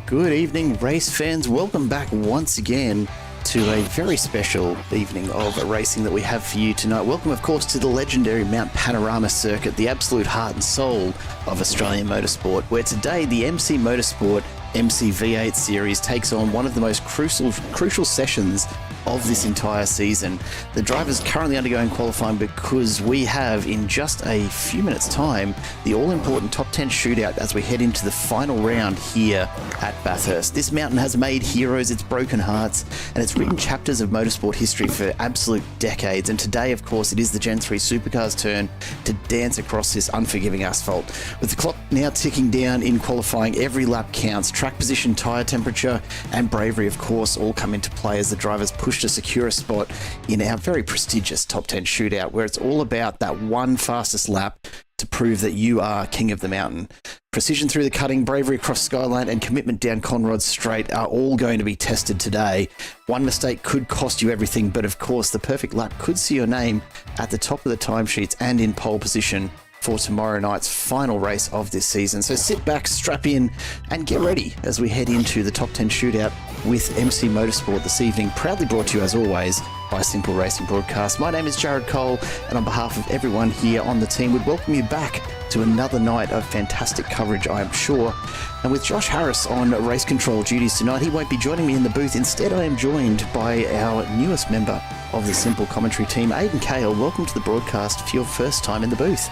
Good evening, race fans. Welcome back once again to a very special evening of racing that we have for you tonight. Welcome, of course, to the legendary Mount Panorama circuit, the absolute heart and soul of Australian motorsport, where today the MC Motorsport MCV8 series takes on one of the most crucial sessions of this entire season. The drivers currently undergoing qualifying because we have, in just a few minutes' time, the all-important top 10 shootout as we head into the final round here at Bathurst. This mountain has made heroes, it's broken hearts, and it's written chapters of motorsport history for absolute decades. And today, of course, it is the Gen3 Supercars' turn to dance across this unforgiving asphalt. With the clock now ticking down in qualifying, every lap counts. Track position, tyre temperature, and bravery, of course, all come into play as the drivers push to secure a spot in our very prestigious top 10 shootout, where it's all about that one fastest lap to prove that you are king of the mountain. Precision through the cutting, bravery across Skyline, and commitment down Conrod Straight are all going to be tested today. One mistake could cost you everything, but of course the perfect lap could see your name at the top of the timesheets and in pole position for tomorrow night's final race of this season. So sit back, strap in, and get ready as we head into the top 10 shootout with MC Motorsport this evening, proudly brought to you as always by Simple Racing Broadcast. My name is Jared Cole, and on behalf of everyone here on the team, we'd welcome you back to another night of fantastic coverage, I am sure. And with Josh Harris on race control duties tonight, he won't be joining me in the booth. Instead, I am joined by our newest member of the Simple commentary team, Aidan Cale. Welcome to the broadcast for your first time in the booth.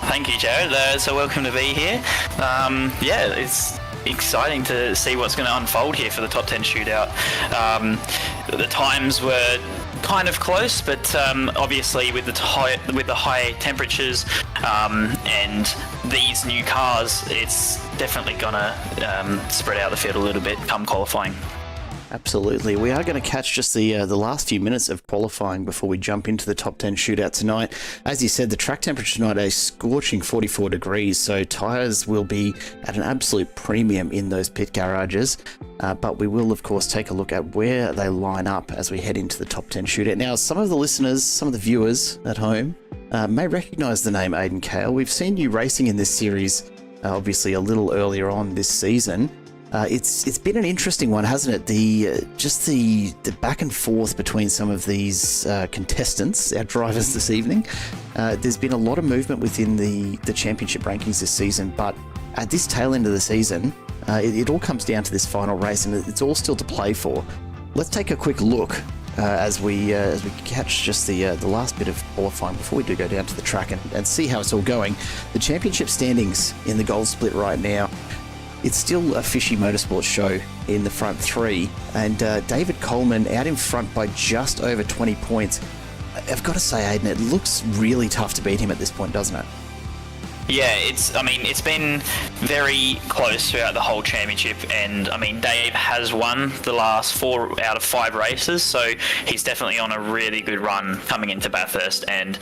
Thank you, Jared. So welcome to be here. It's exciting to see what's going to unfold here for the top 10 shootout. The times were kind of close, but obviously with the high temperatures and these new cars, it's definitely going to spread out the field a little bit come qualifying. Absolutely. We are going to catch just the last few minutes of qualifying before we jump into the top 10 shootout tonight. As you said, the track temperature tonight is a scorching 44 degrees, so tyres will be at an absolute premium in those pit garages. But we will, of course, take a look at where they line up as we head into the top 10 shootout. Now, some of the listeners, some of the viewers at home may recognise the name Aidan Cale. We've seen you racing in this series, obviously, a little earlier on this season. It's been an interesting one, hasn't it? The back and forth between some of these contestants, our drivers this evening. There's been a lot of movement within the championship rankings this season, but at this tail end of the season, it all comes down to this final race, and it's all still to play for. Let's take a quick look as we catch just the last bit of qualifying before we do go down to the track and see how it's all going. The championship standings in the gold split right now. It's still a fishy motorsport show in the front three, and David Coleman out in front by just over 20 points. I've got to say, Aidan, it looks really tough to beat him at this point, doesn't it? Yeah, it's been very close throughout the whole championship, and Dave has won the last 4 out of 5 races, so he's definitely on a really good run coming into Bathurst, and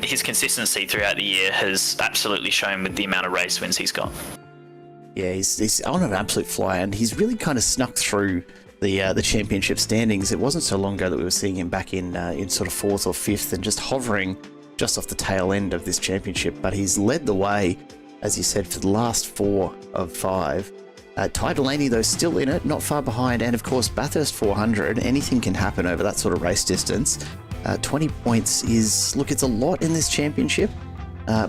his consistency throughout the year has absolutely shown with the amount of race wins he's got. Yeah, he's on an absolute fly, and he's really kind of snuck through the championship standings. It wasn't so long ago that we were seeing him back in sort of 4th or 5th and just hovering just off the tail end of this championship. But he's led the way, as you said, for the last 4 of 5. Ty Delaney, though, still in it, not far behind. And, of course, Bathurst 400. Anything can happen over that sort of race distance. 20 points is, look, it's a lot in this championship.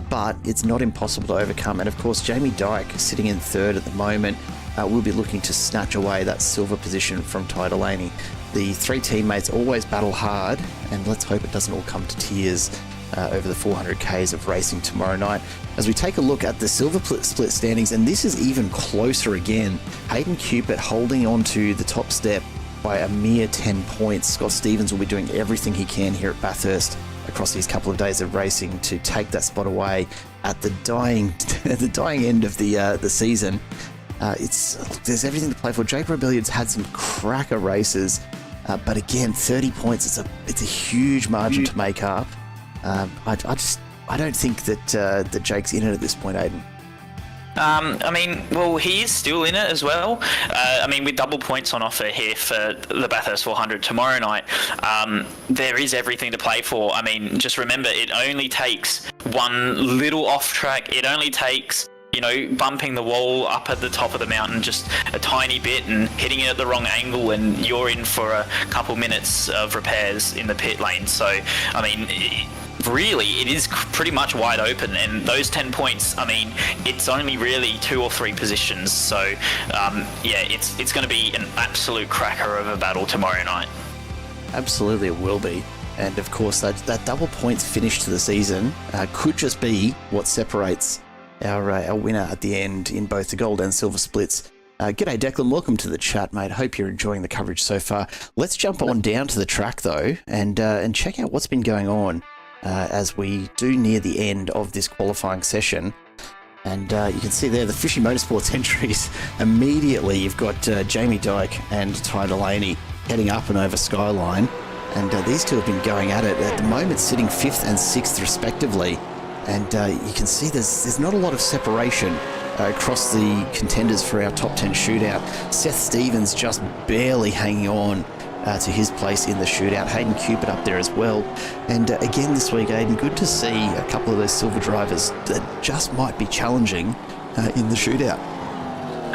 But it's not impossible to overcome. And of course, Jamie Dyke, sitting in 3rd at the moment, will be looking to snatch away that silver position from Ty Delaney. The 3 teammates always battle hard, and let's hope it doesn't all come to tears over the 400 Ks of racing tomorrow night. As we take a look at the silver split standings, and this is even closer again. Hayden Cupid holding on to the top step by a mere 10 points. Scott Stevens will be doing everything he can here at Bathurst across these couple of days of racing to take that spot away at the dying end of the season. There's everything to play for. Jake Rebellion's had some cracker races, but again, 30 points. It's a huge margin to make up. I don't think that Jake's in it at this point, Aidan. He is still in it as well. With double points on offer here for the Bathurst 400 tomorrow night, there is everything to play for. Just remember, it only takes one little off track. It only takes bumping the wall up at the top of the mountain just a tiny bit and hitting it at the wrong angle, and you're in for a couple minutes of repairs in the pit lane. So, I mean, really, it is pretty much wide open, and those 10 points, I mean, it's only really 2 or 3 positions. So, it's going to be an absolute cracker of a battle tomorrow night. Absolutely, it will be. And of course, that double points finish to the season could just be what separates our winner at the end in both the gold and silver splits. G'day, Declan. Welcome to the chat, mate. Hope you're enjoying the coverage so far. Let's jump on down to the track, though, and check out what's been going on as we do near the end of this qualifying session. And you can see there the Fishy Motorsports entries. Immediately, you've got Jamie Dyke and Ty Delaney heading up and over Skyline. And these two have been going at it at the moment, sitting 5th and 6th respectively. And you can see there's not a lot of separation across the contenders for our top 10 shootout. Seth Stevens just barely hanging on to his place in the shootout. Hayden Cupid up there as well. And again this week, Aiden, good to see a couple of those silver drivers that just might be challenging in the shootout.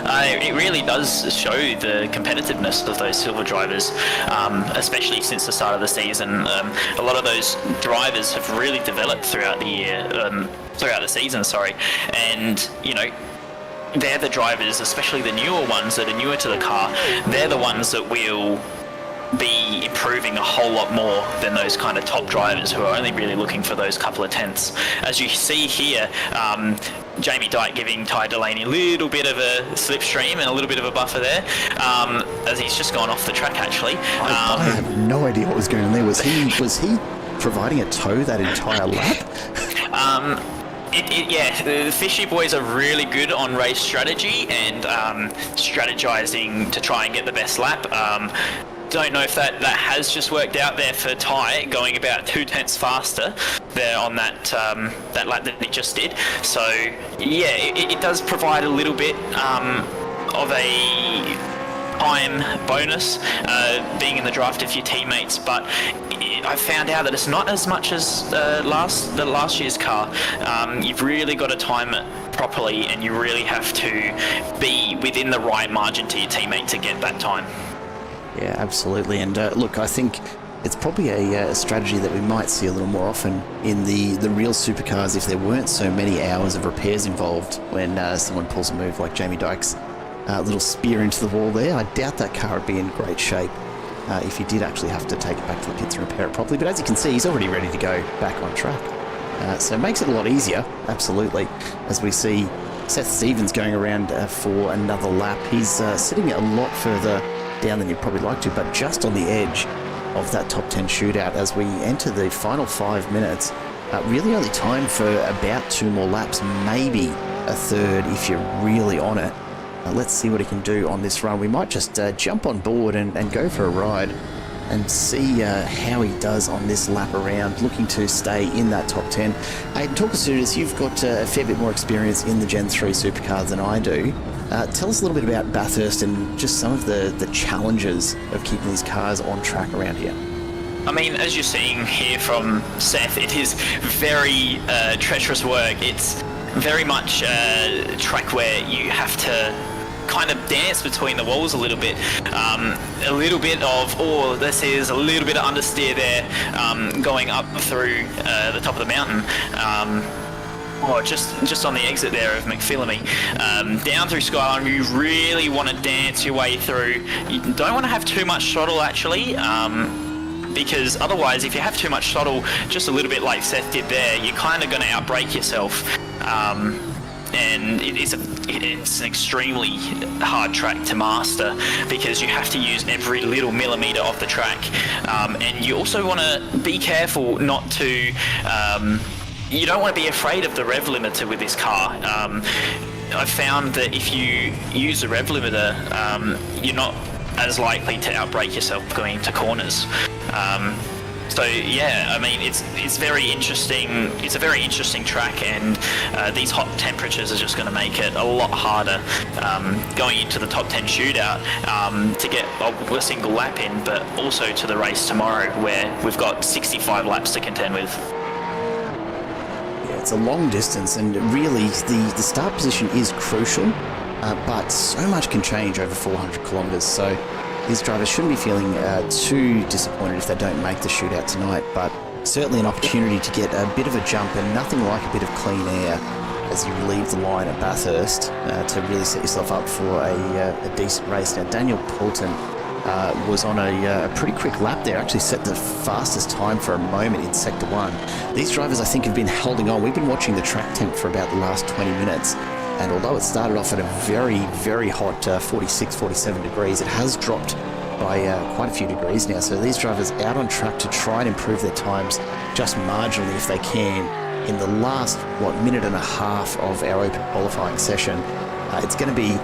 It really does show the competitiveness of those silver drivers, especially since the start of the season. A lot of those drivers have really developed throughout the season, and they're the drivers, especially the newer ones that are newer to the car. They're the ones that will be improving a whole lot more than those kind of top drivers who are only really looking for those couple of tenths. As you see here, Jamie Dyke giving Ty Delaney a little bit of a slipstream and a little bit of a buffer there, as he's just gone off the track actually. I have no idea what was going on there. Was he providing a tow that entire lap? The Fishy boys are really good on race strategy and strategizing to try and get the best lap. Don't know if that has just worked out there for Ty, going about 2 tenths faster there on that lap that he just did. So yeah, it does provide a little bit of a time bonus being in the draft of your teammates, but I found out that it's not as much as last year's car. You've really got to time it properly, and you really have to be within the right margin to your teammate to get that time. Yeah, absolutely. And look, I think it's probably a strategy that we might see a little more often in the real supercars if there weren't so many hours of repairs involved when someone pulls a move like Jamie Dyke's little spear into the wall there. I doubt that car would be in great shape if he did actually have to take it back to the pits and repair it properly. But as you can see, he's already ready to go back on track. So it makes it a lot easier, absolutely, as we see Seth Stevens going around for another lap. He's sitting a lot further down than you'd probably like to, but just on the edge of that top 10 shootout as we enter the final 5 minutes. Really only time for about 2 more laps, maybe a third if you're really on it. Let's see what he can do on this run. We might just jump on board and go for a ride and see how he does on this lap around, looking to stay in that top 10. Aiden, talk us through this. You've got a fair bit more experience in the Gen 3 supercars than I do. Tell us a little bit about Bathurst and just some of the challenges of keeping these cars on track around here. I mean, as you're seeing here from Seth, it is very treacherous work. It's very much a track where you have to kind of dance between the walls a little bit. A little bit of, this is a little bit of understeer there, going up through the top of the mountain. Just on the exit there of McPhillamy. Down through Skyline, you really want to dance your way through. You don't want to have too much throttle actually, because otherwise if you have too much throttle, just a little bit like Seth did there, you're kind of going to outbrake yourself. And it's an extremely hard track to master because you have to use every little millimetre of the track. And you also want to be careful not to... you don't want to be afraid of the rev limiter with this car. I've found that if you use the rev limiter, you're not as likely to outbrake yourself going into corners. So yeah, I mean it's very interesting. It's a very interesting track, and these hot temperatures are just going to make it a lot harder going into the top 10 shootout to get a single lap in, but also to the race tomorrow where we've got 65 laps to contend with. Yeah, it's a long distance, and really the start position is crucial, but so much can change over 400 kilometres, so these drivers shouldn't be feeling too disappointed if they don't make the shootout tonight, but certainly an opportunity to get a bit of a jump, and nothing like a bit of clean air as you leave the line at Bathurst to really set yourself up for a decent race. Now, Daniel Poulton was on a pretty quick lap there, actually set the fastest time for a moment in Sector 1. These drivers, I think, have been holding on. We've been watching the track temp for about the last 20 minutes, and although it started off at a very, very hot 46, 47 degrees, it has dropped by quite a few degrees now. So these drivers out on track to try and improve their times just marginally if they can. In the last, minute and a half of our open qualifying session, it's going to be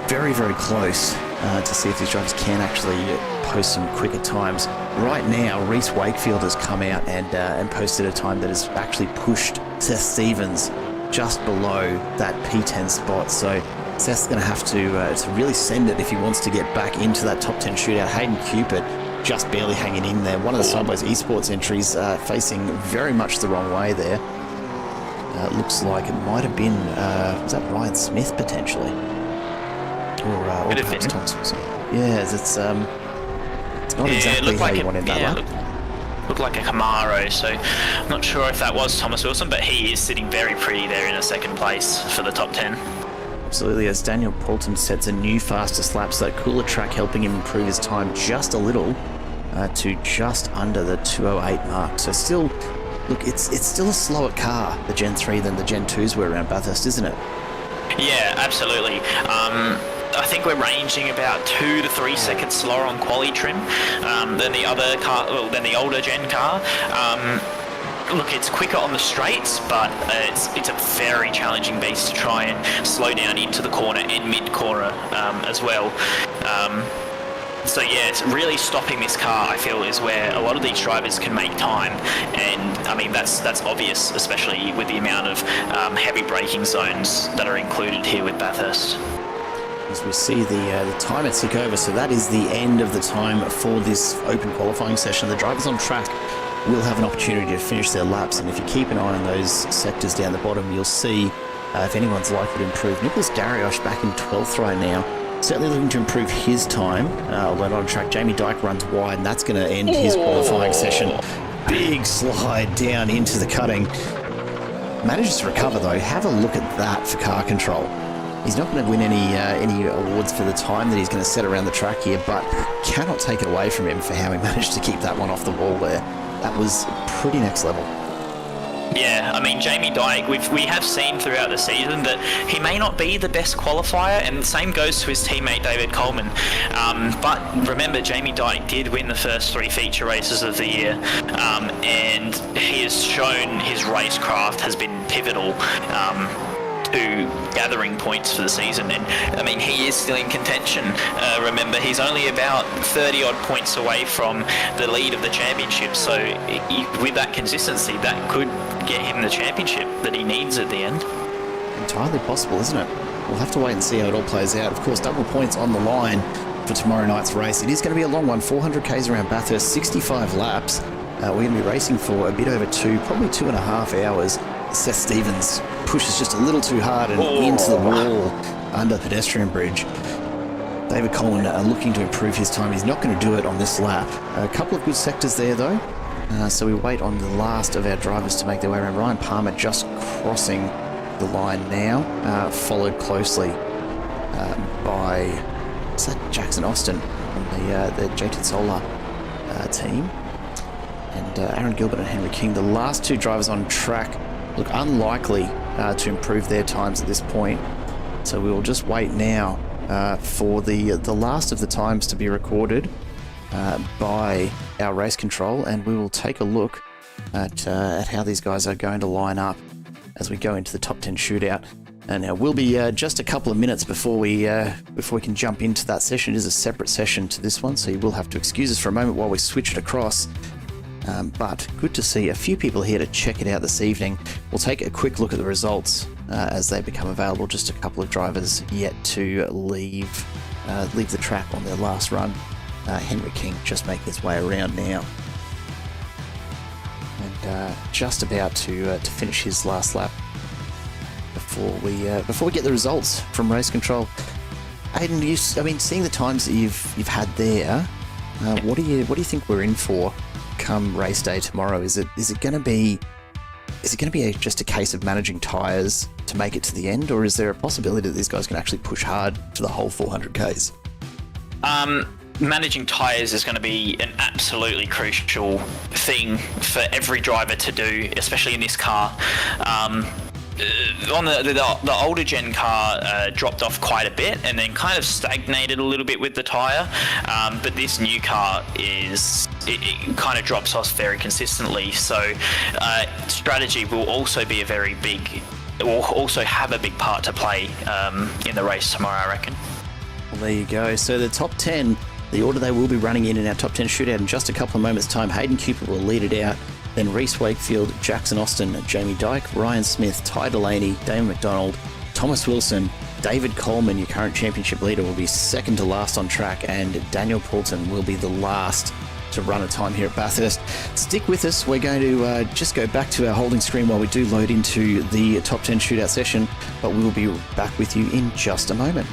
very, very close to see if these drivers can actually post some quicker times. Right now, Reece Wakefield has come out and posted a time that has actually pushed Seth Stevens just below that P10 spot. So Seth's going to have to really send it if he wants to get back into that top 10 shootout. Hayden Cupid just barely hanging in there. One of the Sideways Esports entries facing very much the wrong way there. Looks like it might have been, was that Ryan Smith potentially? Or perhaps Thomas. Yeah, it's not exactly how you want to end that lap. Looked like a Camaro, so I'm not sure if that was Thomas Wilson, but he is sitting very pretty there in a second place for the top 10. Absolutely, as Daniel Poulton sets a new fastest lap, so that cooler track helping him improve his time just a little to just under the 2:08 mark. So still, look, it's still a slower car, the Gen 3, than the Gen 2s were around Bathurst, isn't it? Yeah, absolutely. I think we're ranging about 2 to 3 seconds slower on quali trim than the other car, than the older Gen car. Look, it's quicker on the straights, but it's a very challenging beast to try and slow down into the corner and mid-corner as well. So yeah, it's really stopping this car, I feel, is where a lot of these drivers can make time, and I mean that's obvious, especially with the amount of heavy braking zones that are included here with Bathurst. As we see the timer tick over, so that is the end of the time for this open qualifying session. The drivers on track will have an opportunity to finish their laps, and if you keep an eye on those sectors down the bottom, you'll see if anyone's likely to improve. Nicholas Dariosh back in 12th right now, certainly looking to improve his time, although not on track. Jamie Dyke runs wide, and that's going to end his qualifying session. Big slide down into the cutting. Manages to recover though. Have a look at that for car control. He's not going to win any awards for the time that he's going to set around the track here, but cannot take it away from him for how he managed to keep that one off the wall there. That was pretty next level. Yeah, I mean, Jamie Dyke, we have seen throughout the season that he may not be the best qualifier, and the same goes to his teammate David Coleman. But remember, Jamie Dyke did win the first 3 feature races of the year, and he has shown his racecraft has been pivotal to gathering points for the season, and I mean, he is still in contention. Remember, he's only about 30 odd points away from the lead of the championship, so with that consistency, that could get him the championship that he needs at the end. Entirely possible, isn't it? We'll have to wait and see how it all plays out. Of course, double points on the line for tomorrow night's race. It is going to be a long one, 400 k's around Bathurst, 65 laps. We're going to be racing for a bit over probably 2.5 hours. Seth Stevens pushes just a little too hard and into the wall under the pedestrian bridge. David Coleman looking to improve his time. He's not going to do it on this lap. A couple of good sectors there though. So we wait on the last of our drivers to make their way around. Ryan Palmer just crossing the line now, followed closely by Jackson Austin on the JT Solar team. And Aaron Gilbert and Henry King, the last 2 drivers on track, look unlikely to improve their times at this point. So we will just wait now for the last of the times to be recorded by our race control, and we will take a look at how these guys are going to line up as we go into the top 10 shootout. And now we'll be just a couple of minutes before we can jump into that session. It is a separate session to this one, so you will have to excuse us for a moment while we switch it across. But good to see a few people here to check it out this evening. We'll take a quick look at the results as they become available. Just a couple of drivers yet to leave the track on their last run. Henry King just making his way around now. just about to finish his last lap before we get the results from race control. Hayden, seeing the times that you've had there, what do you think we're in for come race day tomorrow? Is it going to be just a case of managing tyres to make it to the end, or is there a possibility that these guys can actually push hard for the whole 400 Ks? Managing tyres is going to be an absolutely crucial thing for every driver to do, especially in this car. On the older gen car dropped off quite a bit and then kind of stagnated a little bit with the tyre, but this new car it kind of drops off very consistently, so strategy will also be will also have a big part to play in the race tomorrow, I reckon. Well, there you go. So the top 10, the order they will be running in our top 10 shootout in just a couple of moments' time. Hayden Cooper will lead it out. Then Reese Wakefield, Jackson Austin, Jamie Dyke, Ryan Smith, Ty Delaney, Damon McDonald, Thomas Wilson, David Coleman, your current championship leader, will be second to last on track, and Daniel Poulton will be the last to run a time here at Bathurst. Stick with us. We're going to just go back to our holding screen while we do load into the top 10 shootout session, but we will be back with you in just a moment.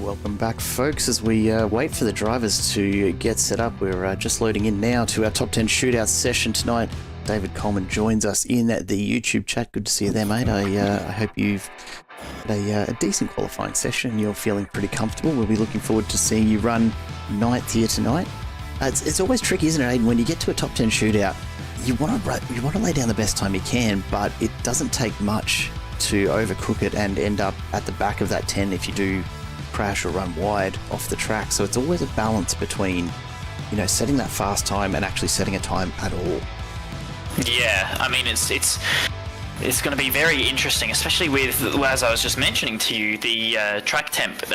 Welcome back, folks, as we wait for the drivers to get set up. We're just loading in now to our top 10 shootout session tonight. David Coleman joins us in the YouTube chat. Good to see you there, mate. I hope you've had a decent qualifying session and you're feeling pretty comfortable. We'll be looking forward to seeing you run ninth here tonight. It's always tricky, isn't it, Aiden? When you get to a top 10 shootout, you want to lay down the best time you can, but it doesn't take much to overcook it and end up at the back of that 10 if you do crash or run wide off the track. So it's always a balance between setting that fast time and actually setting a time at all. Yeah, I mean, it's going to be very interesting, especially with, as I was just mentioning to you, the track temp.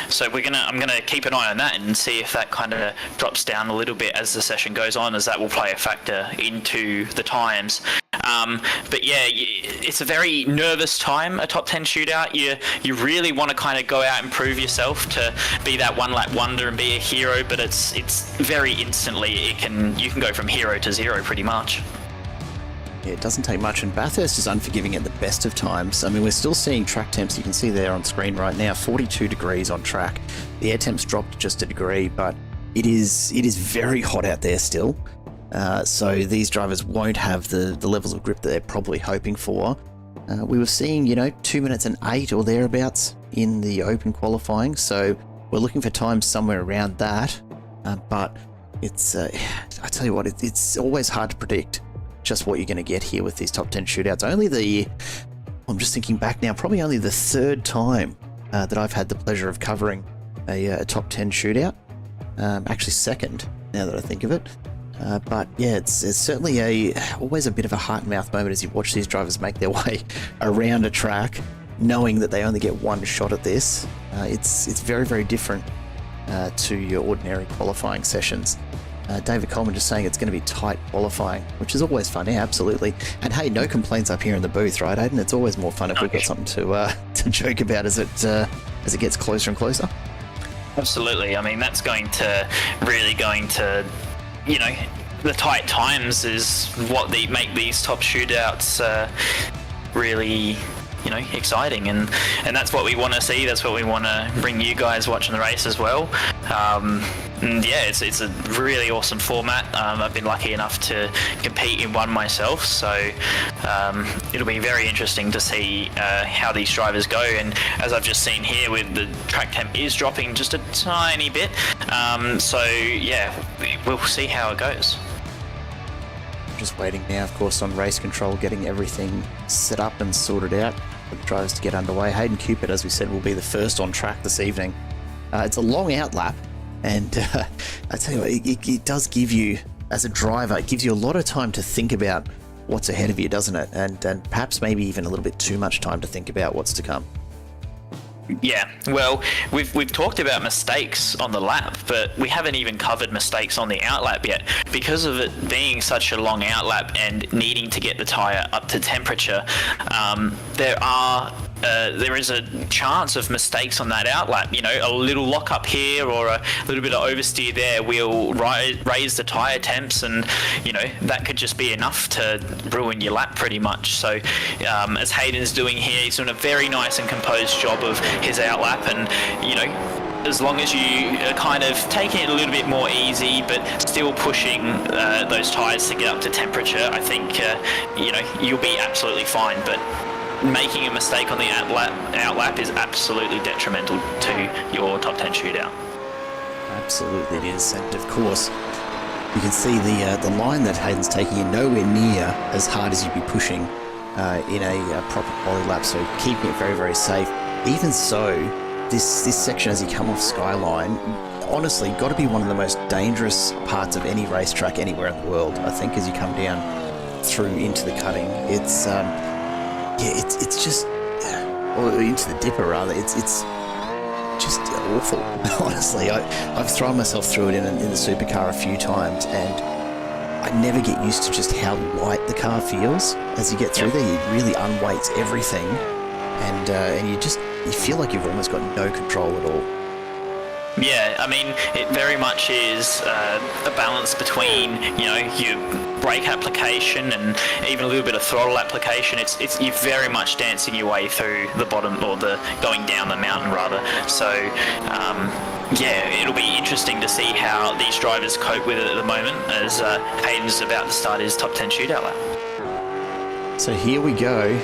So I'm gonna keep an eye on that and see if that kind of drops down a little bit as the session goes on, as that will play a factor into the times. But yeah, it's a very nervous time, a top 10 shootout. You really want to kind of go out and prove yourself to be that one lap wonder and be a hero, but it's very instantly you can go from hero to zero pretty much. Yeah, it doesn't take much, and Bathurst is unforgiving at the best of times. I mean, we're still seeing track temps. You can see there on screen right now, 42 degrees on track. The air temps dropped just a degree, but it is very hot out there still. So these drivers won't have the levels of grip that they're probably hoping for. We were seeing, 2 minutes and 8 or thereabouts in the open qualifying, so we're looking for times somewhere around that. But it's, I tell you what, it's always hard to predict just what you're going to get here with these top 10 shootouts. I'm just thinking back now, probably only the third time that I've had the pleasure of covering a top 10 shootout. Actually second, now that I think of it. But yeah, it's certainly always a bit of a heart and mouth moment as you watch these drivers make their way around a track, knowing that they only get one shot at this. It's very, very different to your ordinary qualifying sessions. David Coleman just saying it's going to be tight qualifying, which is always fun. Yeah, absolutely. And hey, no complaints up here in the booth, right, Aidan? It's always more fun if we've got something to joke about as it gets closer and closer. Absolutely. I mean, that's really going to the tight times is what make these top shootouts really exciting, and that's what we want to see. That's what we want to bring you guys watching the race as well. And yeah, it's a really awesome format. I've been lucky enough to compete in one myself, so it'll be very interesting to see how these drivers go. And as I've just seen here, with the track temp is dropping just a tiny bit, so yeah, we'll see how it goes. Just waiting now, of course, on race control, getting everything set up and sorted out for the drivers to get underway. Hayden Cupid, as we said, will be the first on track this evening. It's a long out lap, and I tell you what, it does give you, as a driver, it gives you a lot of time to think about what's ahead of you, doesn't it? And perhaps maybe even a little bit too much time to think about what's to come. Yeah, well, we've talked about mistakes on the lap, but we haven't even covered mistakes on the outlap yet. Because of it being such a long outlap and needing to get the tyre up to temperature, there is a chance of mistakes on that outlap. A little lock up here or a little bit of oversteer there will raise the tyre temps, and that could just be enough to ruin your lap pretty much. So as Hayden's doing here, he's doing a very nice and composed job of his outlap, and as long as you are kind of taking it a little bit more easy but still pushing those tyres to get up to temperature, I think you'll be absolutely fine. But making a mistake on the outlap is absolutely detrimental to your top 10 shootout. Absolutely it is, and of course you can see the line that Hayden's taking in nowhere near as hard as you'd be pushing in a proper quali lap, so keeping it very, very safe. Even so, this section as you come off Skyline, honestly, got to be one of the most dangerous parts of any racetrack anywhere in the world, I think, as you come down through into the cutting. It's just, or into the dipper rather, it's just awful, honestly. I've thrown myself through it in the supercar a few times, and I never get used to just how light the car feels as you get through there. It really unweights everything, and you feel like you've almost got no control at all. Yeah, I mean, it very much is a balance between, your brake application and even a little bit of throttle application. It's you're very much dancing your way through the bottom, or going down the mountain rather. So yeah, it'll be interesting to see how these drivers cope with it at the moment, as Hayden's about to start his top 10 shootout lap. So here we go.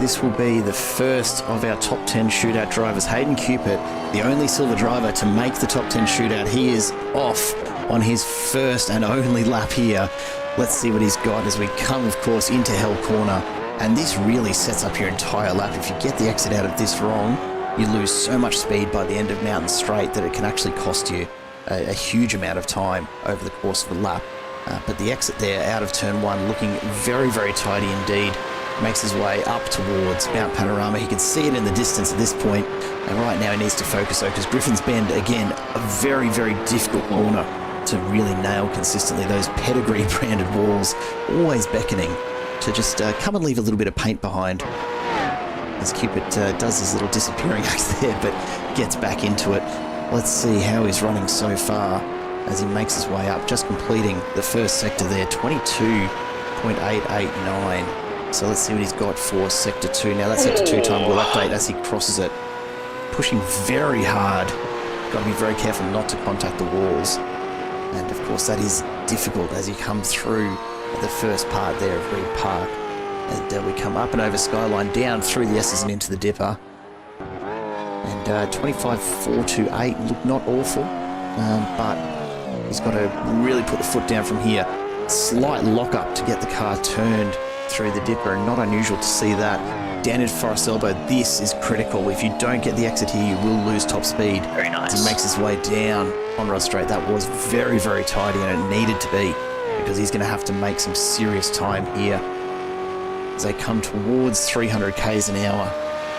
This will be the first of our top 10 shootout drivers. Hayden Cupid, the only silver driver to make the top 10 shootout. He is off on his first and only lap here. Let's see what he's got as we come, of course, into Hell Corner. And this really sets up your entire lap. If you get the exit out of this wrong, you lose so much speed by the end of Mountain Straight that it can actually cost you a huge amount of time over the course of a lap. But the exit there out of turn 1 looking very, very tidy indeed. Makes his way up towards Mount Panorama. He can see it in the distance at this point, and right now he needs to focus though, because Griffin's Bend, again, a very, very difficult corner to really nail consistently. Those pedigree branded walls always beckoning to just come and leave a little bit of paint behind, as Cupid does his little disappearing act there, but gets back into it. Let's see how he's running so far as he makes his way up, just completing the first sector there, 22.889. So let's see what he's got for Sector 2. Now that Sector 2 time will update as he crosses it. Pushing very hard. Got to be very careful not to contact the walls. And of course that is difficult as you come through the first part there of Reed Park. And we come up and over Skyline, down through the S's and into the Dipper. And 25.428 look not awful, but he's got to really put the foot down from here. Slight lock up to get the car turned through the Dipper, and not unusual to see that. Down into Forest Elbow, this is critical. If you don't get the exit here, you will lose top speed. Very nice. As he makes his way down Conrod Straight, that was very, very tidy, and it needed to be, because he's going to have to make some serious time here as they come towards 300 k's an hour.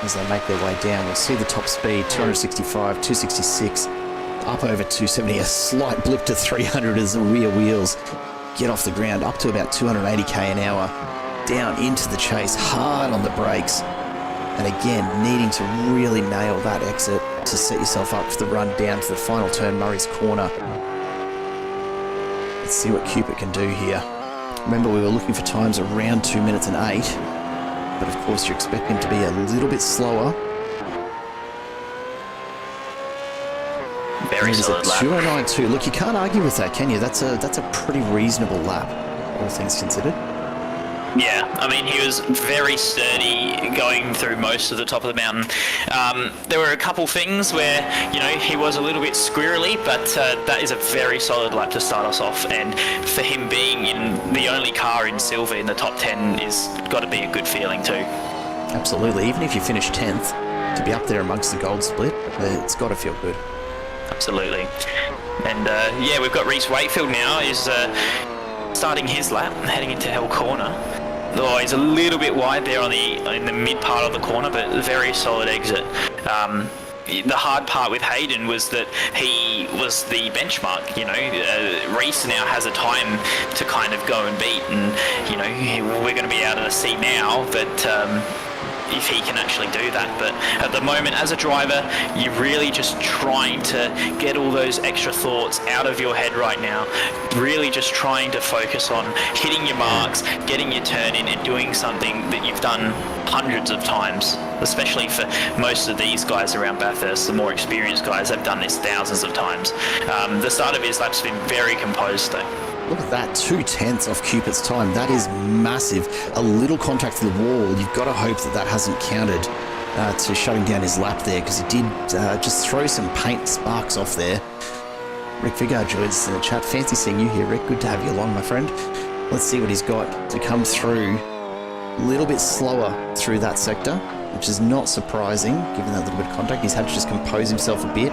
As they make their way down, we'll see the top speed, 265, 266, up over 270, a slight blip to 300 as the rear wheels get off the ground, up to about 280 k an hour. Down into the chase, hard on the brakes, and again needing to really nail that exit to set yourself up for the run down to the final turn, Murray's Corner. Let's see what Cupid can do here. Remember, we were looking for times around 2 minutes and 8, but of course you expect him to be a little bit slower. Very solid lap. 209.2. Look, you can't argue with that, can you? That's a pretty reasonable lap, all things considered. Yeah, I mean, he was very sturdy going through most of the top of the mountain. There were a couple things where, he was a little bit squirrely, but that is a very solid lap to start us off. And for him being in the only car in silver in the top 10 is got to be a good feeling too. Absolutely. Even if you finish 10th, to be up there amongst the gold split, it's got to feel good. Absolutely. And we've got Reese Wakefield now is starting his lap, heading into Hell Corner. Though he's a little bit wide there in the mid part of the corner, but a very solid exit. The hard part with Hayden was that he was the benchmark. Reese now has a time to kind of go and beat, and we're going to be out of the seat now, but if he can actually do that. But at the moment, as a driver, you're really just trying to get all those extra thoughts out of your head right now. Really just trying to focus on hitting your marks, getting your turn in, and doing something that you've done hundreds of times, especially for most of these guys around Bathurst. The more experienced guys have done this thousands of times. The start of his lap's been very composed though. Look at that, 2/10 off Cupid's time. That is massive. A little contact to the wall. You've got to hope that hasn't counted to shutting down his lap there, because he did just throw some paint sparks off there. Rick Vigard joins in the chat. Fancy seeing you here, Rick. Good to have you along, my friend. Let's see what he's got to come through. A little bit slower through that sector, which is not surprising, given that little bit of contact. He's had to just compose himself a bit.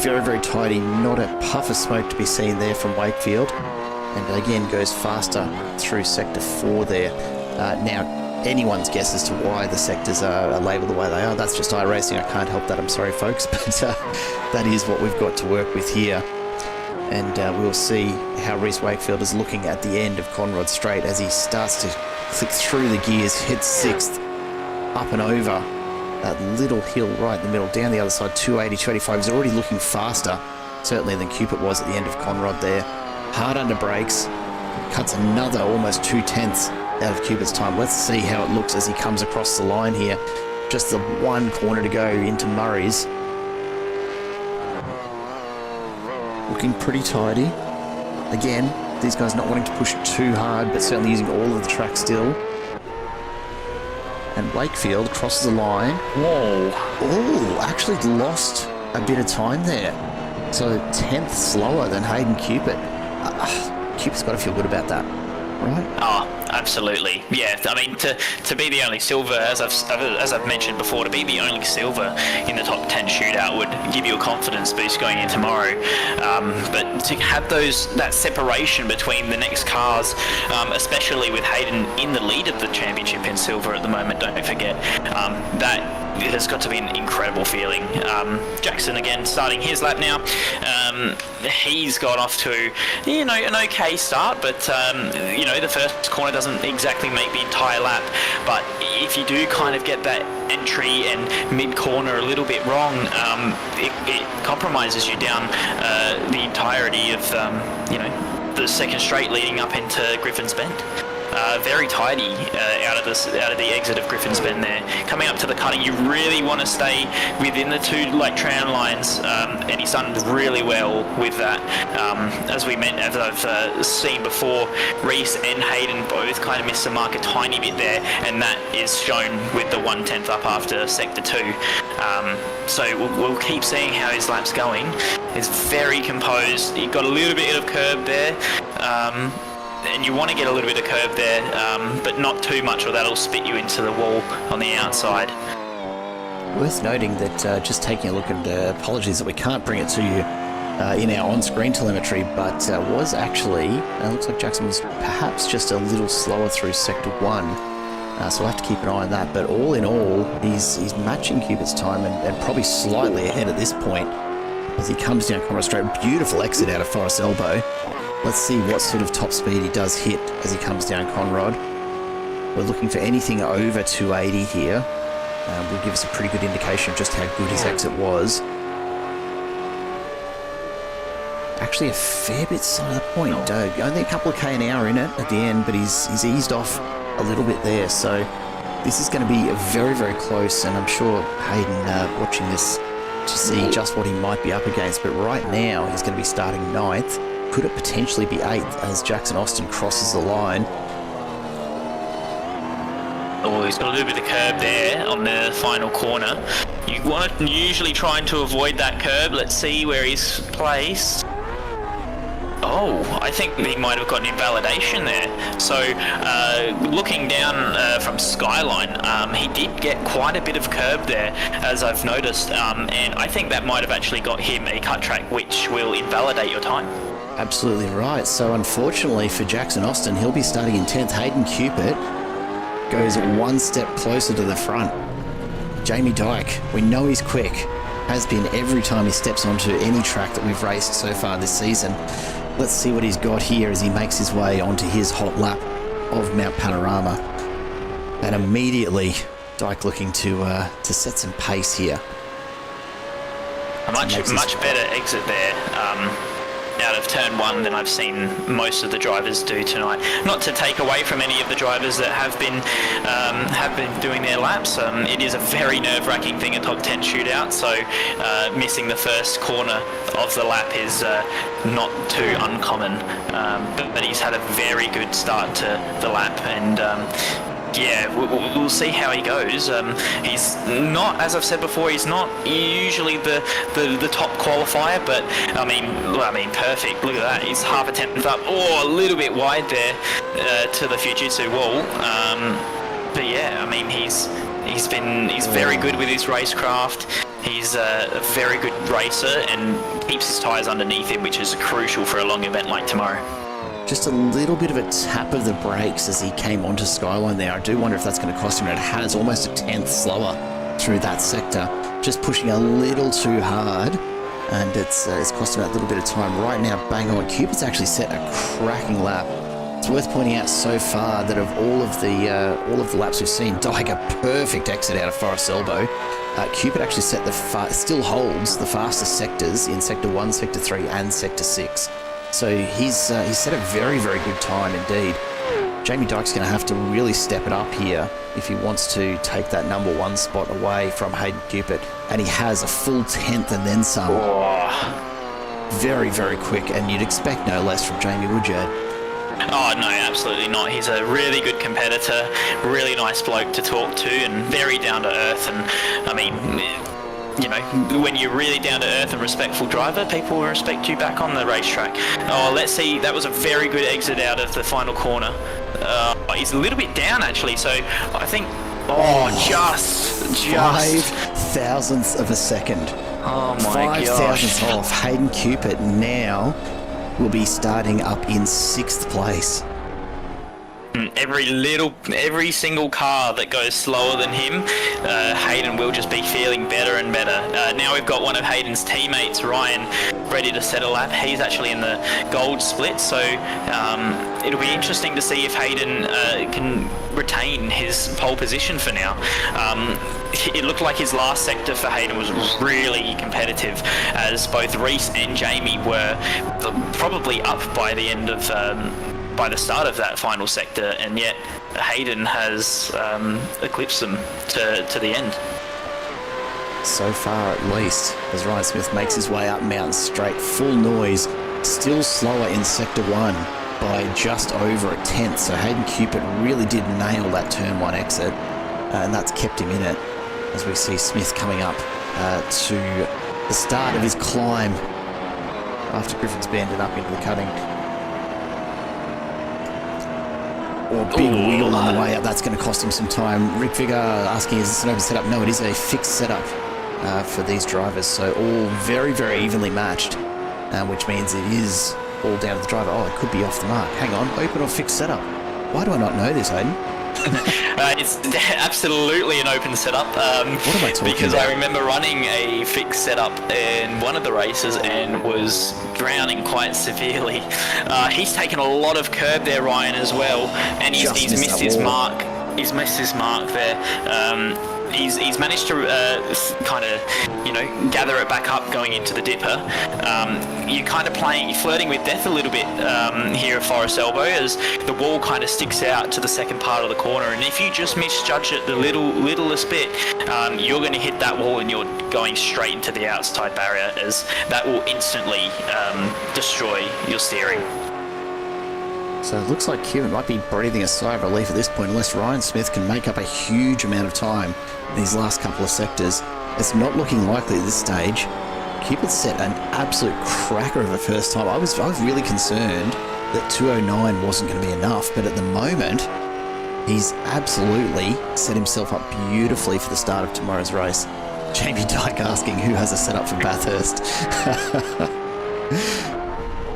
Very, very tidy, not a puff of smoke to be seen there from Wakefield. And again, goes faster through Sector 4 there. Now, anyone's guess as to why the sectors are labelled the way they are. That's just iRacing. I can't help that. I'm sorry, folks. But that is what we've got to work with here. And we'll see how Reese Wakefield is looking at the end of Conrod Straight as he starts to click through the gears, hits 6th, up and over that little hill right in the middle, down the other side, 280, 285. He's already looking faster, certainly, than Cupid was at the end of Conrod there. Hard under brakes, cuts another almost 2/10 out of Cupid's time. Let's see how it looks as he comes across the line here. Just the one corner to go into Murray's. Looking pretty tidy. Again, these guys not wanting to push too hard, but certainly using all of the track still. And Wakefield crosses the line. Whoa. Oh, actually lost a bit of time there. So 10th slower than Hayden Cupid. Cupid's got to feel good about that, right? Oh, Absolutely, yeah. I mean, to be the only silver, as I've mentioned before, to be the only silver in the top 10 shootout would give you a confidence boost going in tomorrow. But to have that separation between the next cars, especially with Hayden in the lead of the championship in silver at the moment, don't forget, that it has got to be an incredible feeling. Jackson again starting his lap now. He's got off to an okay start, but the first corner doesn't exactly make the entire lap. But if you do kind of get that entry and mid corner a little bit wrong, it compromises you down the entirety of the second straight leading up into Griffin's Bend. Very tidy out of the exit of Griffin's Bend there. Coming up to the cutting, you really want to stay within the two tram lines, and he's done really well with that. As I've seen before, Reese and Hayden both kind of missed the mark a tiny bit there, and that is shown with the 1/10 up after Sector 2. So we'll keep seeing how his lap's going. He's very composed. He got a little bit of curb there. And you want to get a little bit of curve there, but not too much, or that'll spit you into the wall on the outside. Worth noting that just taking a look at apologies that we can't bring it to you in our on-screen telemetry, but was actually, looks like Jackson was perhaps just a little slower through Sector 1, so we'll have to keep an eye on that. But all in all, he's matching Cupid's time and probably slightly ahead at this point as he comes down Conrad Straight. Beautiful exit out of Forest Elbow. Let's see what sort of top speed he does hit as he comes down Conrod. We're looking for anything over 280 here. Will give us a pretty good indication of just how good his exit was. Actually a fair bit side of the point. Only a couple of K an hour in it at the end, but he's eased off a little bit there. So this is going to be very, very close, and I'm sure Hayden watching this to see just what he might be up against. But right now he's going to be starting 9th. Could it potentially be 8th as Jackson Austin crosses the line? Oh, he's got a little bit of curb there on the final corner. You want to usually trying to avoid that curb. Let's see where he's placed. Oh, I think he might have got an invalidation there. So, looking down from Skyline, he did get quite a bit of curb there, as I've noticed, and I think that might have actually got him a cut track, which will invalidate your time. Absolutely right. So unfortunately for Jackson Austin, he'll be starting in 10th. Hayden Cupid goes one step closer to the front. Jamie Dyke, we know he's quick, has been every time he steps onto any track that we've raced so far this season. Let's see what he's got here as he makes his way onto his hot lap of Mount Panorama. And immediately, Dyke looking to set some pace here. A much better exit there. Out of turn 1 than I've seen most of the drivers do tonight. Not to take away from any of the drivers that have been doing their laps. It is a very nerve-wracking thing, a top 10 shootout, so missing the first corner of the lap is not too uncommon. But he's had a very good start to the lap, and yeah, we'll see how he goes. He's not, as I've said before, he's not usually the top qualifier, but I mean, perfect. Look at that. He's half a 10th up. Oh, a little bit wide there to the Fujitsu wall. But yeah, I mean, he's very good with his racecraft. He's a very good racer and keeps his tyres underneath him, which is crucial for a long event like tomorrow. Just a little bit of a tap of the brakes as he came onto Skyline there. I do wonder if that's going to cost him. It has almost a 10th slower through that sector. Just pushing a little too hard, and it's cost him that little bit of time. Right now, bang on. Cupid's actually set a cracking lap. It's worth pointing out so far that of all of the laps we've seen, Dyke a perfect exit out of Forest Elbow. Cupid actually set still holds the fastest sectors in Sector 1, Sector 3, and Sector 6. So he's set a very, very good time indeed. Jamie Dyke's going to have to really step it up here if he wants to take that number 1 spot away from Hayden Cupid. And he has a full 10th and then some. Oh. Very, very quick, and you'd expect no less from Jamie, would you? Oh, no, absolutely not. He's a really good competitor, really nice bloke to talk to, and very down to earth. And I mean, you know, when you're really down to earth and respectful driver, people will respect you back on the racetrack. Oh, let's see. That was a very good exit out of the final corner. He's a little bit down actually, so I think just 5 thousandths of a second. Oh my 5 gosh. thousandths off. Hayden Cupid now will be starting up in 6th place. Every single car that goes slower than him, Hayden will just be feeling better and better. Now we've got one of Hayden's teammates, Ryan, ready to set a lap. He's actually in the gold split, so it'll be interesting to see if Hayden can retain his pole position for now. It looked like his last sector for Hayden was really competitive, as both Reese and Jamie were probably up by the end of by the start of that final sector, and yet Hayden has eclipsed them to the end. So far at least, as Ryan Smith makes his way up Mountain Straight, full noise, still slower in Sector 1 by just over a tenth. So Hayden Cupid really did nail that Turn 1 exit, and that's kept him in it, as we see Smith coming up to the start of his climb after Griffin's banded up into the cutting. Or big wheel on the way up, that's going to cost him some time. Rick Vigor asking, is this an open setup? No, it is a fixed setup for these drivers, so all very, very evenly matched, which means it is all down to the driver. Oh, it could be off the mark. Hang on, open or fixed setup? Why do I not know this, Hayden? It's absolutely an open setup. What am I talking because about? I remember running a fixed setup in one of the races and was drowning quite severely. He's taken a lot of curb there, Ryan, as well, and he's missed his mark. He's missed his mark there. He's managed to kind of, gather it back up going into the dipper. You're kind of flirting with death a little bit here at Forest Elbow, as the wall kind of sticks out to the second part of the corner, and if you just misjudge it the littlest bit, you're going to hit that wall and you're going straight into the outside barrier, as that will instantly destroy your steering. So it looks like Kieran might be breathing a sigh of relief at this point, unless Ryan Smith can make up a huge amount of time in these last couple of sectors. It's not looking likely at this stage. Cupid set an absolute cracker of a first time. I was really concerned that 209 wasn't going to be enough, but at the moment, he's absolutely set himself up beautifully for the start of tomorrow's race. Jamie Dyke asking who has a setup for Bathurst.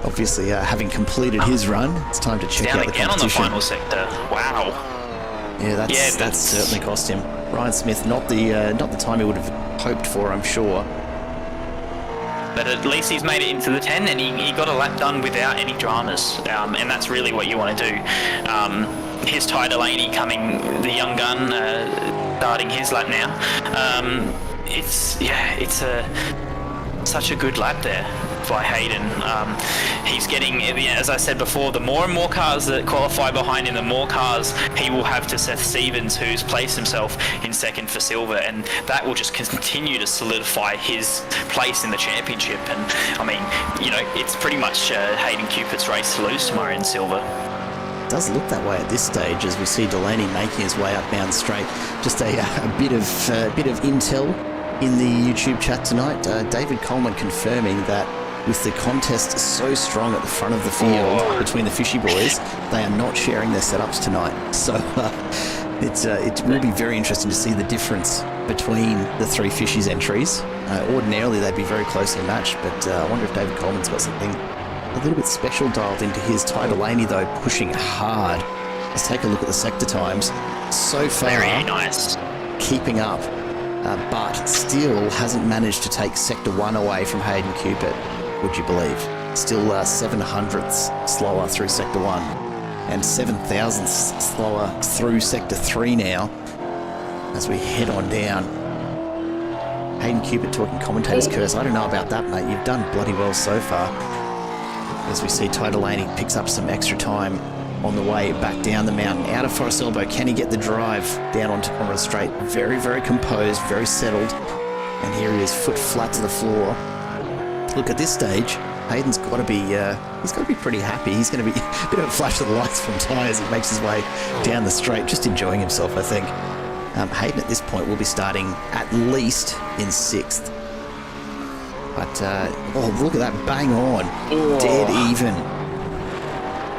Obviously, having completed his run, it's time to check out the competition. Down again on the final sector. Wow. Yeah, that's certainly cost him. Ryan Smith, not the time he would have hoped for, I'm sure. But at least he's made it into the 10, and he got a lap done without any dramas, and that's really what you want to do. Here's Ty Delaney coming, the young gun, starting his lap now. It's such a good lap there by Hayden. He's getting, as I said before, the more and more cars that qualify behind him, the more cars he will have to Seth Stevens, who's placed himself in second for silver, and that will just continue to solidify his place in the championship. And I mean, it's pretty much Hayden Cupid's race to lose tomorrow in silver. It does look that way at this stage, as we see Delaney making his way up Mountain Straight. Just a bit of intel in the YouTube chat tonight. David Coleman confirming that with the contest so strong at the front of the field between the Fishy boys, they are not sharing their setups tonight. So it will be very interesting to see the difference between the three Fishies entries. Ordinarily they'd be very closely matched, but I wonder if David Coleman's got something a little bit special dialed into his. Ty Delaney though pushing hard. Let's take a look at the sector times. So far, very nice, keeping up, but still hasn't managed to take Sector 1 away from Hayden Cupid, would you believe? Still 7/100ths slower through Sector 1 and 7,000ths slower through Sector 3 now as we head on down. Hayden Cupid talking commentator's curse. I don't know about that, mate. You've done bloody well so far. As we see Ty Delaney picks up some extra time on the way back down the mountain, out of Forest Elbow. Can he get the drive down onto Conrad Straight? Very, very composed, very settled. And here he is, foot flat to the floor. Look, at this stage, Hayden's got to be, he's got to be pretty happy. He's going to be a bit of a flash of the lights from Ty as he makes his way down the straight, just enjoying himself, I think. Hayden at this point will be starting at least in 6th. But, look at that, bang on. Dead even.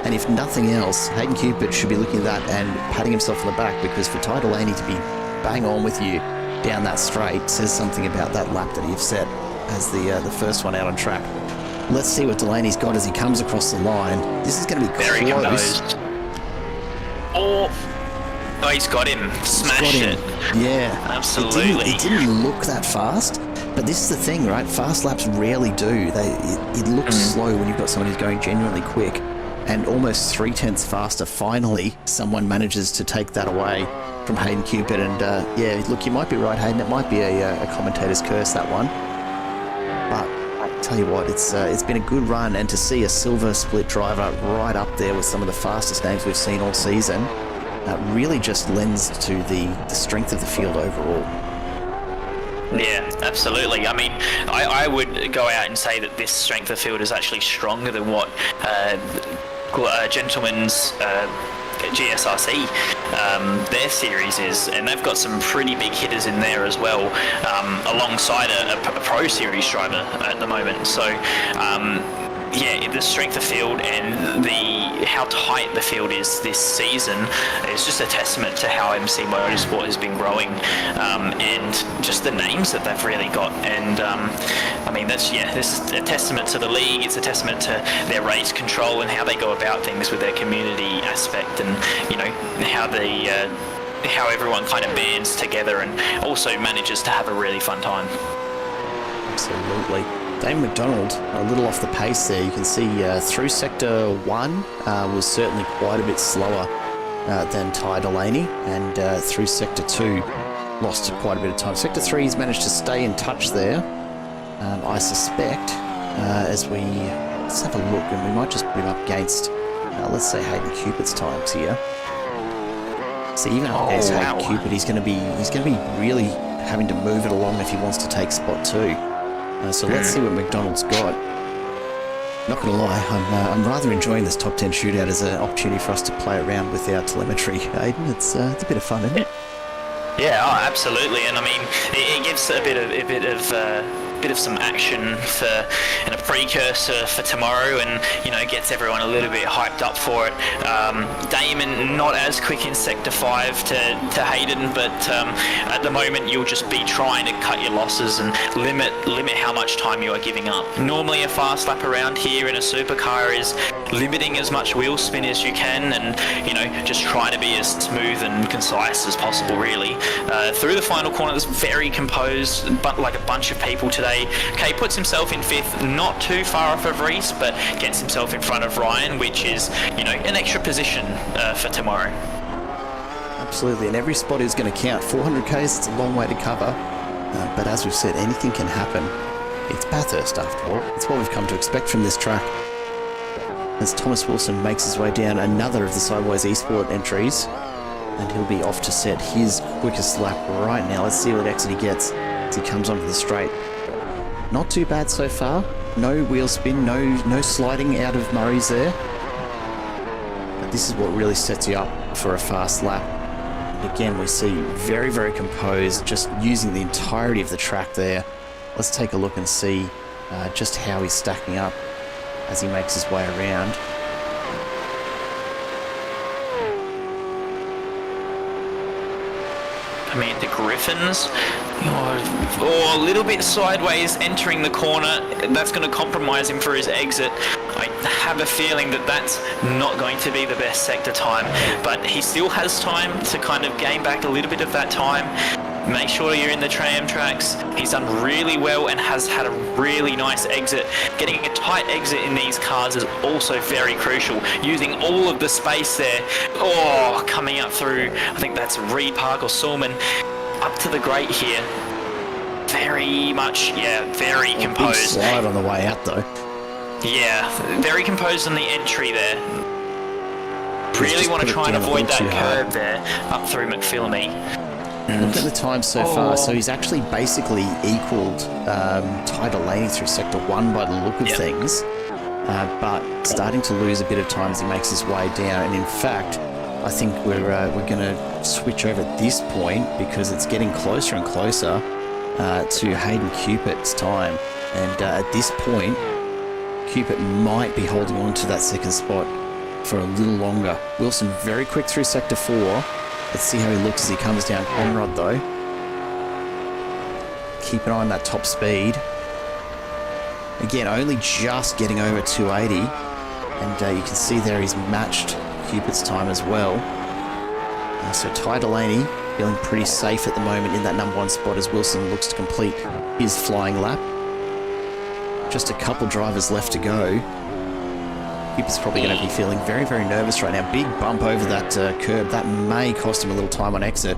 And if nothing else, Hayden Cupid should be looking at that and patting himself on the back, because for Ty Delaney to be bang on with you down that straight says something about that lap that you've set as the first one out on track. Let's see what Delaney's got as he comes across the line. This is going to be very close. composed. Oh, he's got him. Smashed it. Yeah. Absolutely. It didn't look that fast, but this is the thing, right? Fast laps rarely do. It looks slow when you've got someone who's going genuinely quick. And almost 3/10 faster, finally, someone manages to take that away from Hayden Cupid. And yeah, look, you might be right, Hayden. It might be a commentator's curse, that one. But I tell you what, it's been a good run, and to see a silver split driver right up there with some of the fastest names we've seen all season, really just lends to the strength of the field overall. Yeah, absolutely. I mean, I would go out and say that this strength of field is actually stronger than what Gentleman's GSRC their series is, and they've got some pretty big hitters in there as well, alongside a Pro Series driver at the moment. So yeah, the strength of field and how tight the field is this season is just a testament to how MC Motorsport has been growing, and just the names that they've really got. And I mean, this is a testament to the league. It's a testament to their race control and how they go about things with their community aspect, and how everyone kind of bands together and also manages to have a really fun time. Absolutely. Dane McDonald, a little off the pace there. You can see through Sector 1 was certainly quite a bit slower than Ty Delaney, and through Sector 2 lost quite a bit of time. Sector 3 has managed to stay in touch there, I suspect, let's have a look, and we might just put him up against, let's say, Hayden Cupid's times here. So even up against Hayden Cupid, he's going to be really having to move it along if he wants to take spot 2. So let's see what McDonald's got. Not going to lie, I'm rather enjoying this top 10 shootout as an opportunity for us to play around with our telemetry, Aiden. It's a bit of fun, isn't it? Yeah, absolutely. And I mean, it gives a bit of some action and a precursor for tomorrow, and gets everyone a little bit hyped up for it. Damon not as quick in Sector 5 to Hayden, but at the moment you'll just be trying to cut your losses and limit how much time you are giving up. Normally a fast lap around here in a supercar is limiting as much wheel spin as you can, and just trying to be as smooth and concise as possible, really. Through the final corner, there's very composed, but like a bunch of people today. Kay puts himself in 5th, not too far off of Reese, but gets himself in front of Ryan, which is, an extra position for tomorrow. Absolutely, and every spot is going to count. 400Ks, it's a long way to cover, but as we've said, anything can happen. It's Bathurst, after all. It's what we've come to expect from this track. As Thomas Wilson makes his way down another of the Sideways Esport entries, and he'll be off to set his quickest lap right now. Let's see what exit he gets as he comes onto the straight. Not too bad so far. No wheel spin, no sliding out of Murray's there. But this is what really sets you up for a fast lap. And again, we see very, very composed, just using the entirety of the track there. Let's take a look and see just how he's stacking up as he makes his way around. I mean, the Griffins, a little bit sideways entering the corner. That's going to compromise him for his exit. I have a feeling that that's not going to be the best sector time, but he still has time to kind of gain back a little bit of that time. Make sure you're in the tram tracks. He's done really well and has had a really nice exit. Getting a tight exit in these cars is also very crucial. Using all of the space there. Coming up through, I think that's Reed Park or Sulman, up to the grate here. Very composed. Big slide on the way out though. Yeah, very composed on the entry there. Really want to try and avoid that curve there up through McPhillamy. Look at the time so far. So he's actually basically equaled Ty Delaney through Sector 1 by the look of things, but starting to lose a bit of time as he makes his way down. And in fact, I think we're going to switch over at this point because it's getting closer and closer to Hayden Cupid's time. And at this point, Cupid might be holding on to that second spot for a little longer. Wilson very quick through sector 4. Let's see how he looks as he comes down Conrod though. Keep an eye on that top speed. Again, only just getting over 280. And you can see there he's matched Cupitt's time as well. So Ty Delaney feeling pretty safe at the moment in that number 1 spot as Wilson looks to complete his flying lap. Just a couple drivers left to go. Cupitt's probably going to be feeling very, very nervous right now. Big bump over that curb. That may cost him a little time on exit.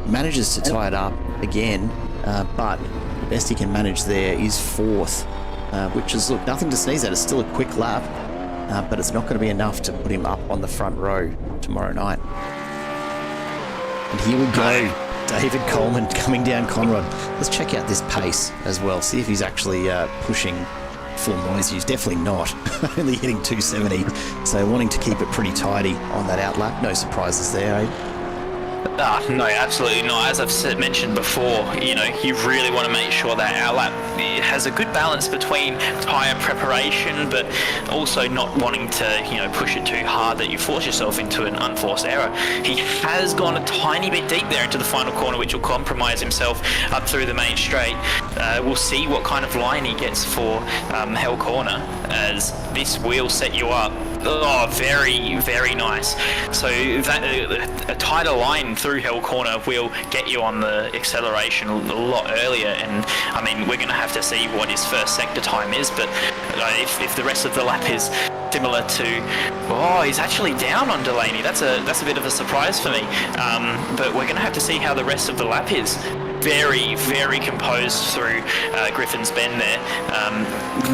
Manages to tie it up again, but the best he can manage there is 4th, which is, look, nothing to sneeze at. It's still a quick lap, but it's not going to be enough to put him up on the front row tomorrow night. And here we go. David Coleman coming down Conrod. Let's check out this pace as well. See if he's actually pushing full noise. He's definitely not. Only hitting 270. So wanting to keep it pretty tidy on that outlap. No surprises there, eh? No, absolutely not. As I've mentioned before, you really want to make sure that outlap has a good balance between tyre preparation, but also not wanting to, push it too hard that you force yourself into an unforced error. He has gone a tiny bit deep there into the final corner, which will compromise himself up through the main straight. We'll see what kind of line he gets for Hell Corner, as this will set you up. Oh, very, very nice. So that a tighter line through Hell Corner will get you on the acceleration a lot earlier, and I mean, we're going to have to see what his first sector time is, but if the rest of the lap is similar to... Oh, he's actually down on Delaney. That's a bit of a surprise for me, but we're going to have to see how the rest of the lap is. Very, very composed through Griffin's Bend there.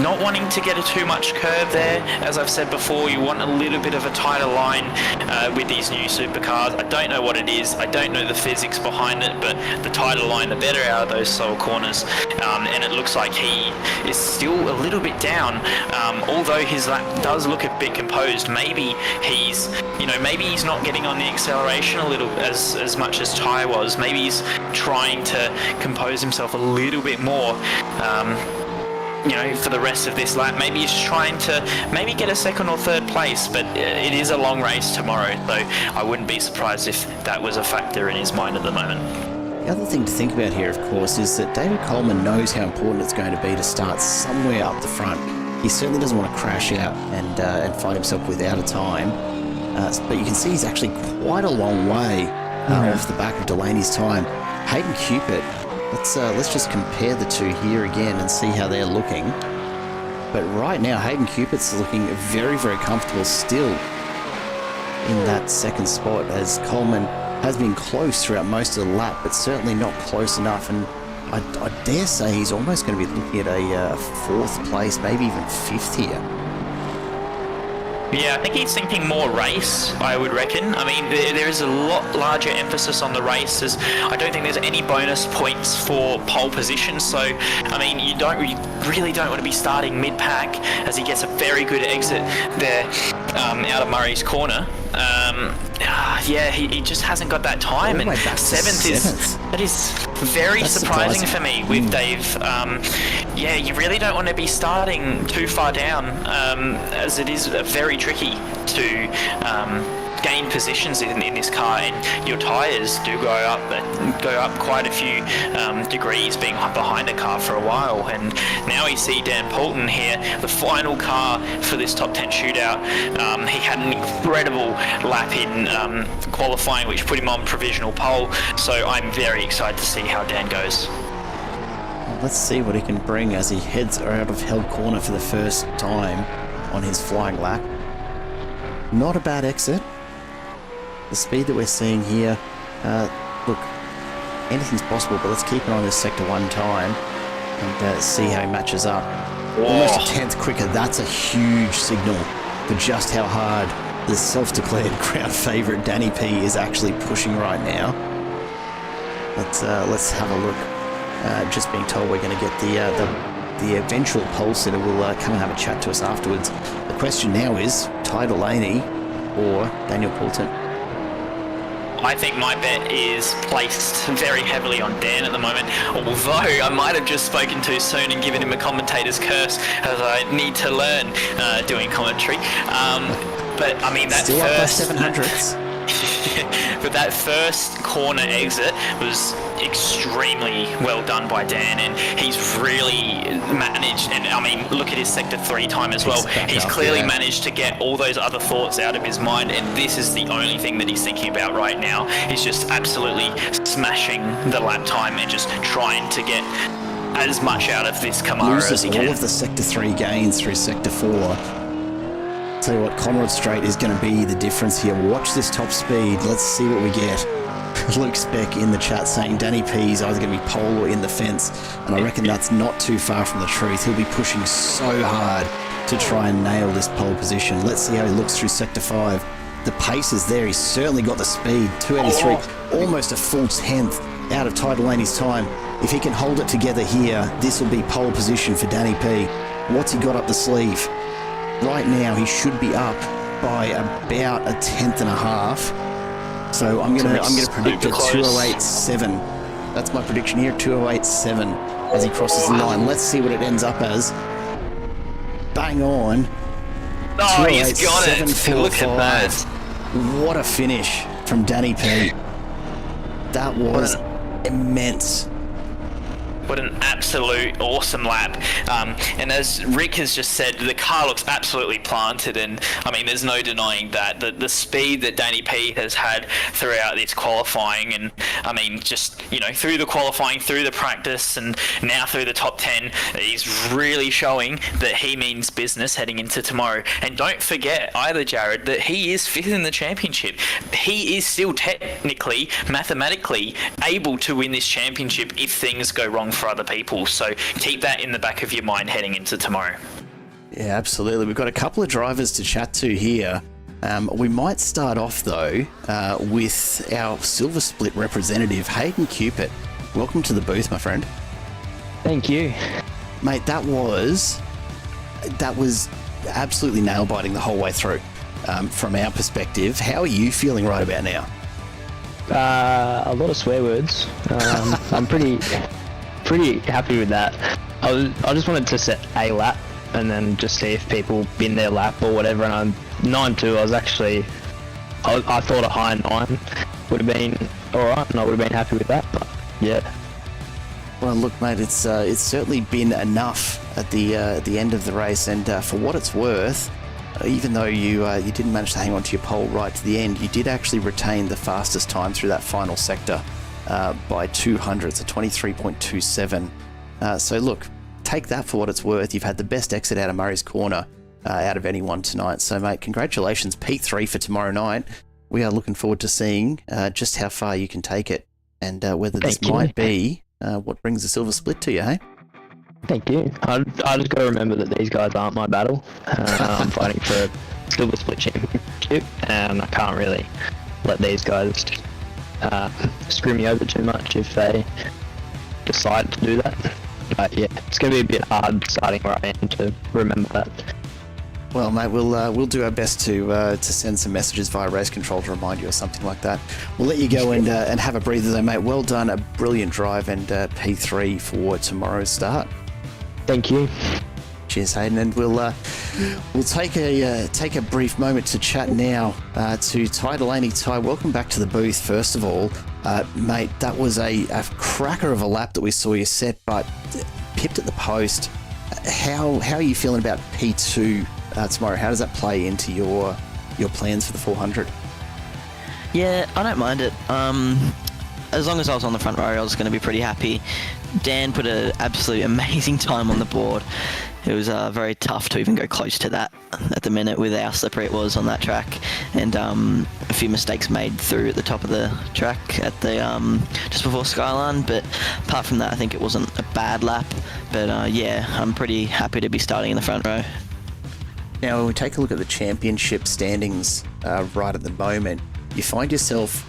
Not wanting to get too much curve there. As I've said before, you want a little bit of a tighter line with these new supercars. I don't know what it is. I don't know the physics behind it, but the tighter line, the better out of those sole corners. And it looks like he is still a little bit down. Although his lap does look a bit composed, maybe he's not getting on the acceleration a little as much as Ty was. Maybe he's trying to compose himself a little bit more, for the rest of this lap. Maybe he's trying to get a second or third place, but it is a long race tomorrow, so I wouldn't be surprised if that was a factor in his mind at the moment. The other thing to think about here, of course, is that David Coleman knows how important it's going to be to start somewhere up the front. He certainly doesn't want to crash out and find himself without a time, but you can see he's actually quite a long way off the back of Delaney's time. Hayden Cupitt, let's just compare the two here again and see how they're looking. But right now, Hayden Cupitt's looking very, very comfortable still in that second spot, as Coleman has been close throughout most of the lap, but certainly not close enough. And I dare say he's almost going to be looking at a 4th place, maybe even 5th here. Yeah, I think he's thinking more race, I would reckon. I mean, there is a lot larger emphasis on the races. I don't think there's any bonus points for pole position, so, I mean, you really don't want to be starting mid-pack, as he gets a very good exit there out of Murray's corner. Yeah, he just hasn't got that time, and 7th is very surprising for me with Dave. Yeah, you really don't want to be starting too far down, as it is very tricky to gain positions in this car, and your tyres do go up quite a few degrees being behind a car for a while. And now we see Dan Poulton here, the final car for this top 10 shootout. He had an incredible lap in qualifying, which put him on provisional pole, so I'm very excited to see how Dan goes. Let's see what he can bring as he heads out of Hell Corner for the first time on his flying lap. Not a bad exit. The speed that we're seeing here, look, anything's possible, but let's keep an eye on this Sector 1 time and see how he matches up. Whoa. Almost a 10th quicker. That's a huge signal for just how hard the self-declared crowd favourite Danny P is actually pushing right now. Let's have a look. Just being told we're going to get the eventual pole sitter will come and have a chat to us afterwards. The question now is Ty Delaney or Daniel Poulton. I think my bet is placed very heavily on Dan at the moment, although I might have just spoken too soon and given him a commentator's curse, as I need to learn doing commentary. But I mean, that still up by first 700s. but that first corner exit was extremely well done by Dan, and he's really managed. And I mean, look at his sector 3 time as well. He's clearly managed to get all those other thoughts out of his mind, and this is the only thing that he's thinking about right now. He's just absolutely smashing the lap time and just trying to get as much out of this Camaro as he can. All of the sector 3 gains through sector 4. Tell you what, Conrad Straight is going to be the difference here. Watch this top speed. Let's see what we get. Luke Speck in the chat saying Danny P is either going to be pole or in the fence, and I reckon that's not too far from the truth. He'll be pushing so hard to try and nail this pole position. Let's see how he looks through sector 5. The pace is there. He's certainly got the speed. 283, almost a full tenth out of Ty Delaney's time. If he can hold it together here, this will be pole position for Danny P. What's he got up the sleeve? Right now, he should be up by about a tenth and a half. So I'm gonna predict a 208.7. That's my prediction here, 208.7 as he crosses the line. Let's see what it ends up as. Bang on. Oh, he's got it. Look at that. What a finish from Danny P. That was immense. What an absolute awesome lap. And as Rick has just said, the car looks absolutely planted, and I mean, there's no denying that. The speed that Danny P has had throughout this qualifying, and I mean, just, you know, through the qualifying, through the practice, and now through the top 10, he's really showing that he means business heading into tomorrow. And don't forget either, Jared, that he is 5th in the championship. He is still technically, mathematically, able to win this championship if things go wrong for other people. So keep that in the back of your mind heading into tomorrow. Yeah, absolutely. We've got a couple of drivers to chat to here. We might start off though with our Silver Split representative, Hayden Cupid. Welcome to the booth, my friend. Thank you, mate. That was absolutely nail biting the whole way through. From our perspective, how are you feeling right about now? A lot of swear words. I'm pretty happy with that. I just wanted to set a lap and then just see if people bin their lap or whatever, and I'm 9.2. I thought a high 9 would have been alright, and I would have been happy with that, but yeah. Well, look, mate, it's certainly been enough at the end of the race, and for what it's worth, even though you didn't manage to hang on to your pole right to the end, you did actually retain the fastest time through that final sector by 200, so 23.27. So look, take that for what it's worth. You've had the best exit out of Murray's Corner out of anyone tonight. So, mate, congratulations, P3 for tomorrow night. We are looking forward to seeing just how far you can take it, and whether this might be what brings the Silver Split to you, hey? Thank you. I just got to remember that these guys aren't my battle. I'm fighting for a Silver Split championship, and I can't really let these guys screw me over too much if they decide to do that. But yeah, it's going to be a bit hard starting where I am to remember that. Well, mate, we'll do our best to send some messages via race control to remind you or something like that. We'll let you go and have a breather though, mate. Well done, a brilliant drive, and P3 for tomorrow's start. Thank you. Cheers, Hayden, and we'll take a brief moment to chat now to Ty Delaney. Ty, welcome back to the booth. First of all, mate, that was a cracker of a lap that we saw you set, but pipped at the post. How are you feeling about P2 tomorrow? How does that play into your plans for the 400? Yeah, I don't mind it. As long as I was on the front row, I was going to be pretty happy. Dan put an absolute amazing time on the board. It was very tough to even go close to that at the minute with how slippery it was on that track, and a few mistakes made through at the top of the track at the just before Skyline. But apart from that, I think it wasn't a bad lap. But yeah, I'm pretty happy to be starting in the front row. Now, when we take a look at the championship standings right at the moment, you find yourself,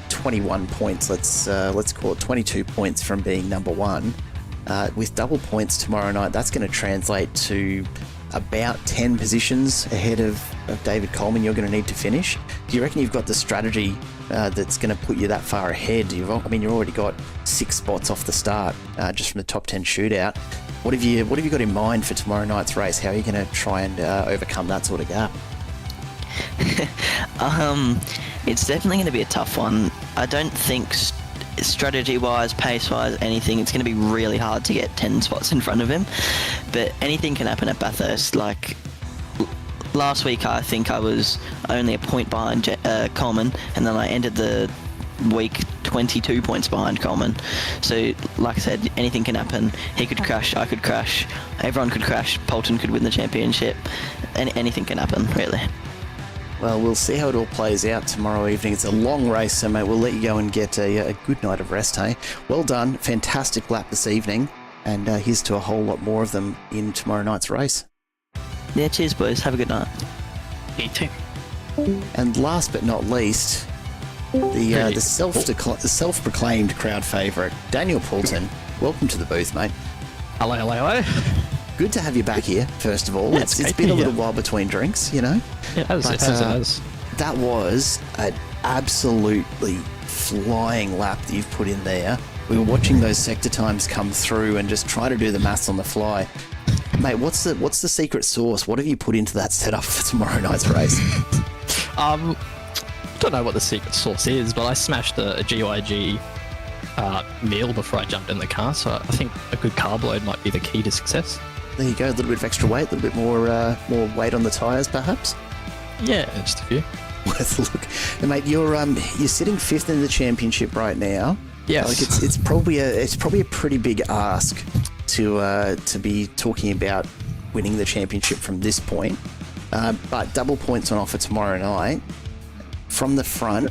21 points. Let's call it 22 points from being number one. With double points tomorrow night, that's going to translate to about 10 positions ahead of David Coleman you're going to need to finish. Do you reckon you've got the strategy that's going to put you that far ahead? You've already got 6 spots off the start just from the top 10 shootout. What have you got in mind for tomorrow night's race? How are you going to try and overcome that sort of gap? It's definitely going to be a tough one. I don't think strategy-wise, pace-wise, anything, it's going to be really hard to get 10 spots in front of him. But anything can happen at Bathurst. Like last week, I think I was only a point behind Coleman, and then I ended the week 22 points behind Coleman. So, like I said, anything can happen. He could crash, I could crash, everyone could crash, Polton could win the championship. Anything can happen, really. Well, we'll see how it all plays out tomorrow evening. It's a long race, so mate, we'll let you go and get a good night of rest, hey? Well done. Fantastic lap this evening. And here's to a whole lot more of them in tomorrow night's race. Yeah, cheers, boys. Have a good night. You too. And last but not least, the self-proclaimed crowd favourite, Daniel Poulton. Welcome to the booth, mate. Hello. Good to have you back here, first of all. Yeah, It's been a little while between drinks, you know? Yeah, it has. That was an absolutely flying lap that you've put in there. We were watching those sector times come through and just try to do the maths on the fly. Mate, what's the secret sauce? What have you put into that setup for tomorrow night's race? Don't know what the secret sauce is, but I smashed a GYG meal before I jumped in the car, so I think a good carb load might be the key to success. There you go, a little bit of extra weight, a little bit more weight on the tyres, perhaps. Yeah, just a few. Worth a look. And mate, you're sitting fifth in the championship right now. Yes. Like it's probably a pretty big ask to be talking about winning the championship from this point. But double points on offer tomorrow night. From the front,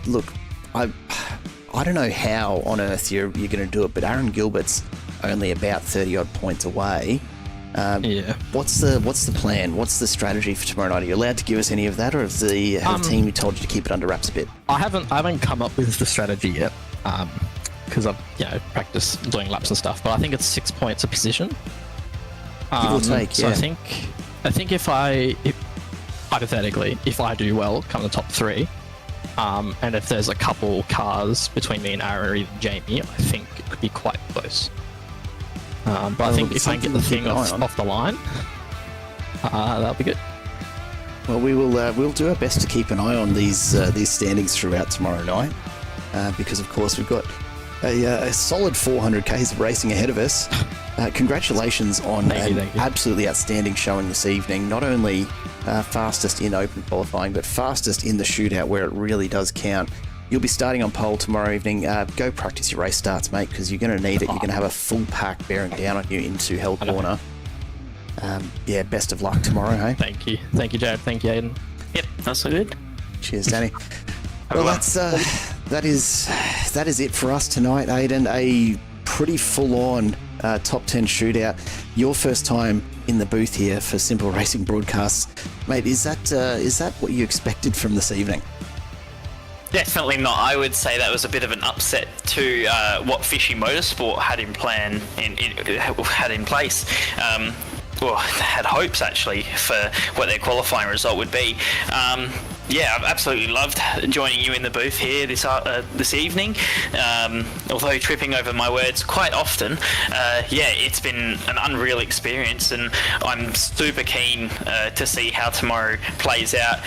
look, I don't know how on earth you're going to do it, but Aaron Gilbert's only about 30 odd points away. Yeah. What's the plan? What's the strategy for tomorrow night? Are you allowed to give us any of that, or have the team told you to keep it under wraps a bit? I haven't come up with the strategy yet, because I've practiced doing laps and stuff. But I think it's 6 points a position. Give or take, so yeah. I think if hypothetically, if I do well, come the top three, and if there's a couple cars between me and Aaron or even Jamie, I think it could be quite close. But I think if I can get the thing off the line, that'll be good. Well, we'll do our best to keep an eye on these standings throughout tomorrow night, because of course we've got a solid 400 k's of racing ahead of us. Congratulations on Thank you. Absolutely outstanding showing this evening. Not only fastest in open qualifying, but fastest in the shootout where it really does count. You'll be starting on pole tomorrow evening. Go practice your race starts, mate, because you're going to need it. You're going to have a full pack bearing down on you into Hell Corner. Best of luck tomorrow, hey? Thank you, Jared. Thank you, Aiden. Yep, that's all good. Cheers, Danny. Well, that is it for us tonight, Aiden. A pretty full-on top 10 shootout. Your first time in the booth here for Simple Racing Broadcasts, mate. Is that what you expected from this evening? Definitely not. I would say that was a bit of an upset to what Fishy Motorsport had in place. Had hopes actually for what their qualifying result would be. I've absolutely loved joining you in the booth here this evening. Although tripping over my words quite often, it's been an unreal experience, and I'm super keen to see how tomorrow plays out.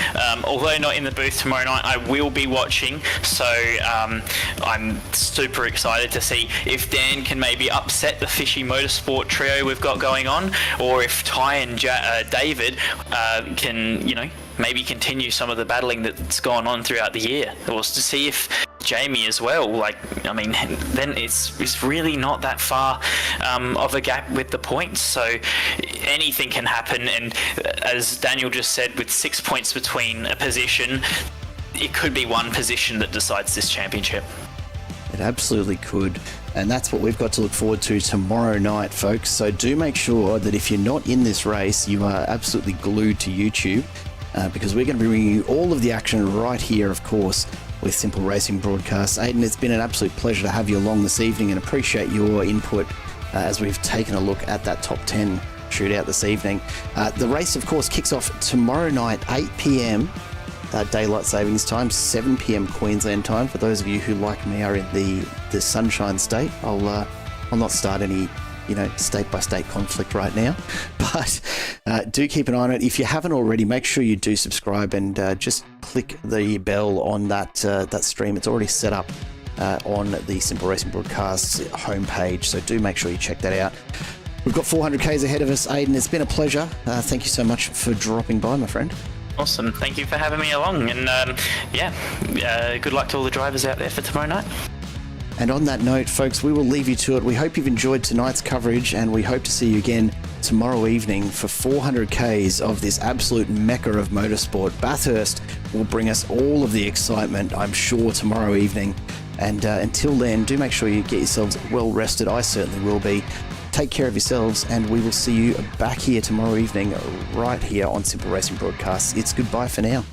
Although not in the booth tomorrow night, I will be watching, so I'm super excited to see if Dan can maybe upset the Fishy Motorsport trio we've got going on, or if Ty and David can, maybe continue some of the battling that's gone on throughout the year, or to see if Jamie as well. Then it's really not that far of a gap with the points, so anything can happen. And as Daniel just said, with 6 points between a position, it could be one position that decides this championship. It absolutely could. And that's what we've got to look forward to tomorrow night, folks. So do make sure that if you're not in this race, you are absolutely glued to YouTube, because we're going to be bringing you all of the action right here, of course, with Simple Racing Broadcasts. Aiden, it's been an absolute pleasure to have you along this evening, and appreciate your input as we've taken a look at that top 10 shootout this evening. The race, of course, kicks off tomorrow night, 8 p.m. Daylight savings time, 7 p.m. Queensland time. For those of you who, like me, are in the Sunshine State, I'll not start any state-by-state conflict right now. But do keep an eye on it. If you haven't already, make sure you do subscribe and just click the bell on that stream. It's already set up on the Simple Racing Broadcasts homepage, so do make sure you check that out. We've got 400Ks ahead of us, Aidan. It's been a pleasure. Thank you so much for dropping by, my friend. Awesome. Thank you for having me along. And good luck to all the drivers out there for tomorrow night. And on that note, folks, we will leave you to it. We hope you've enjoyed tonight's coverage, and we hope to see you again tomorrow evening for 400Ks of this absolute mecca of motorsport. Bathurst will bring us all of the excitement, I'm sure, tomorrow evening. And until then, do make sure you get yourselves well rested. I certainly will be. Take care of yourselves, and we will see you back here tomorrow evening, right here on Simple Racing Broadcasts. It's goodbye for now.